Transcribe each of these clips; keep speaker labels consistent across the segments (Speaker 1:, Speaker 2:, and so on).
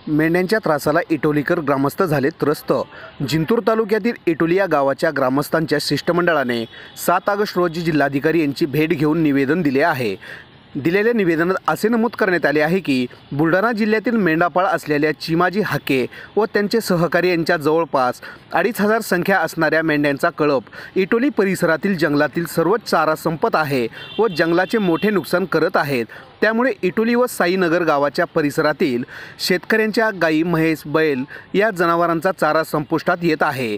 Speaker 1: मेंढ्यांच्या त्रासाला इटोलीकर ग्रामस्थ झाले त्रस्त। जिंतूर तालुक्यातील इटोली या गावाच्या ग्रामस्थांच्या शिष्टमंडळाने 7 ऑगस्ट रोजी जिल्हाधिकारी यांची भेट घेऊन निवेदन दिले आहे। दिलेल्या निवेदनात असे नमूद करण्यात आले आहे की बुलढाणा जिल्ह्यातील मेंढापाळ असलेल्या चिमाजी हाके व त्यांचे सहकारी यांच्या जवळपास 2500 संख्या असणाऱ्या मेंढ्यांचा कळप इटोली परिसरातील जंगलातील सर्वच चारा संपत आहे व जंगलाचे मोठे नुकसान करत आहेत। त्यामुळे इटोली व साईनगर गावाच्या परिसरातील शेतकऱ्यांच्या गाई, म्हैस, बैल या जनावरांचा चारा संपुष्टात येत आहे।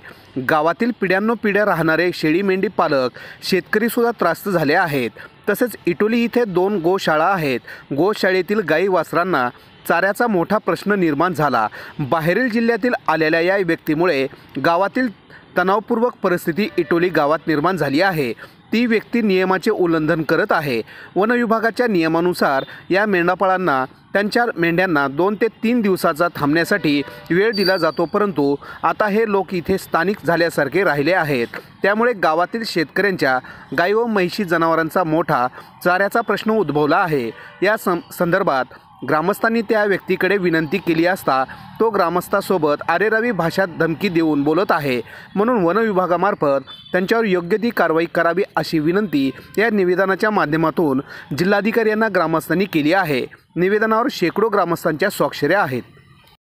Speaker 1: गावातील पिढ्यानपिढ्या राहणारे शेळी मेंढी पालक शेतकरी सुद्धा त्रस्त झाले आहेत। तसेच इटोली इथे 2 गोशाळा आहेत। गोशाळेतील गाई वासरांना चाऱ्याचा मोठा प्रश्न निर्माण झाला। बाहेरील जिल्ह्यातील आलेल्या या व्यक्तीमुळे गावातील तणावपूर्वक परिस्थिती इटोली गावात निर्माण झाली आहे। ती व्यक्ती नियमाचे उल्लंघन करत आहे। वन विभागाच्या नियमानुसार या मेंढापाळांना त्यांच्या मेंढ्यांना 2 ते 3 दिवसाचा थांबण्यासाठी वेळ दिला जातो, परंतु आता हे लोक इथे स्थानिक झाल्यासारखे राहिले आहेत। त्यामुळे गावातील शेतकऱ्यांच्या गाई व म्हैशी जनावरांचा मोठा चाऱ्याचा प्रश्न उद्भवला आहे। या संदर्भात ग्रामस्थांनी त्या व्यक्तीकडे विनंती केली असता तो ग्रामस्थासोबत अरेरावी भाषात धमकी देऊन बोलत आहे, म्हणून वन विभागामार्फत त्यांच्यावर योग्य ती कारवाई करावी अशी विनंती या निवेदनाच्या माध्यमातून जिल्हाधिकारी यांना ग्रामस्थांनी केली आहे। निवेदनावर शेकडो ग्रामस्थांच्या स्वाक्षऱ्या आहेत।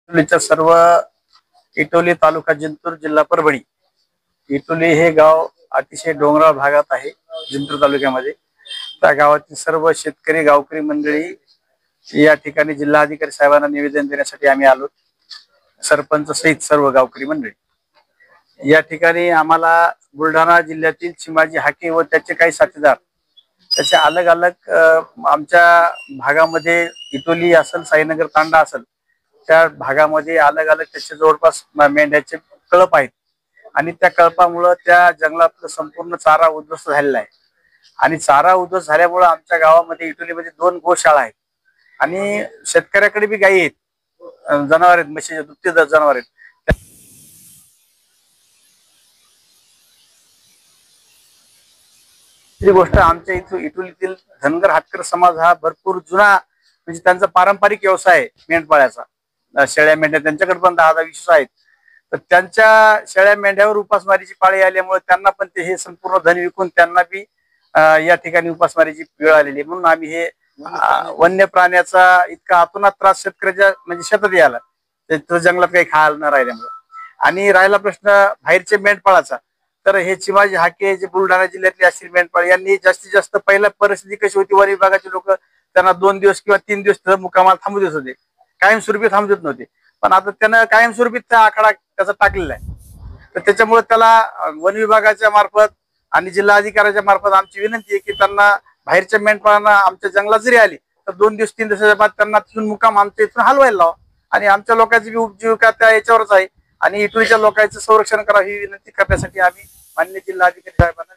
Speaker 2: इटोलीच्या सर्व इटोली तालुका जिंतूर जिल्हा परभणी। इटोली हे गाव अतिशय डोंगराळ भागात आहे जिंतूर तालुक्यामध्ये। त्या गावातील सर्व शेतकरी गावकरी मंडळी या ठिकाणी जिल्हाधिकारी साहेबांना निवेदन देण्यासाठी आम्ही आलो। सरपंच सहित सर्व गावकरी मंडळी या ठिकाणी आम्हाला बुलढाणा जिल्ह्यातील चिमाजी हाके व त्याचे काही साथीदार त्याचे अलग अलग आमच्या भागामध्ये इटोली असेल, साईनगर तांडा असेल, त्या भागामध्ये अलग अलग त्याचे जवळपास मेंढ्याचे कळप आहेत आणि त्या कळपामुळे त्या जंगलातलं संपूर्ण चारा उद्ध्वस्त झालेला आहे। आणि चारा उद्ध्वस्त झाल्यामुळे आमच्या गावामध्ये इटोलीमध्ये 2 गोशाळा आहेत आणि शेतकऱ्याकडे बी गायी आहेत, जनावर आहेत, म्हशीचे दुभते जनावर आहेत। ही गोष्ट आमच्या इथं इटोलीतील धनगर हातकर समाज हा भरपूर जुना, म्हणजे त्यांचा पारंपरिक व्यवसाय आहे मेंढपाळाचा। शेळ्या मेंढ्या त्यांच्याकडे पण 10-20 आहेत। तर त्यांच्या शेळ्या मेंढ्यावर उपासमारीची पाळी आल्यामुळे त्यांना पण ते हे संपूर्ण धन विकून त्यांना बी या ठिकाणी उपासमारीची वेळ आलेली आहे। म्हणून आम्ही हे वन्य प्राण्याचा इतका अतोनात त्रास शेतकऱ्याच्या म्हणजे शेतात यायला, तर जंगलात काही खायला न राहिल्यामुळे। आणि राहिला प्रश्न बाहेरचे मेंढपाळाचा, तर हे चिमाजी हाके जे बुलढाणा जिल्ह्यातले असतील मेंढपाळ यांनी जास्तीत जास्त पहिला परिस्थिती कशी होती, वन विभागाचे लोक त्यांना 2 दिवस किंवा 3 दिवस मुक्कामाला थांबू देत होते, कायमस्वरूपी थांबू देत नव्हते। पण आता त्यानं कायमस्वरूपी त्या आखाडा त्याचा टाकलेला आहे। तर त्याच्यामुळे त्याला वन विभागाच्या मार्फत आणि जिल्हाधिकाऱ्याच्या मार्फत आमची विनंती आहे की त्यांना बाहेरच्या मेंढपाळांना आमच्या जंगलात जरी आली तर 2 दिवस 3 दिवसाच्या बाद त्यांना तिथून मुक्काम आमच्या इथून हलवायला लावा आणि आमच्या लोकांची उपजीविका त्या याच्यावरच आहे आणि इटोलीच्या लोकांचं संरक्षण करा ही विनंती करण्यासाठी आम्ही माननीय जिल्हाधिकारी साहेबांना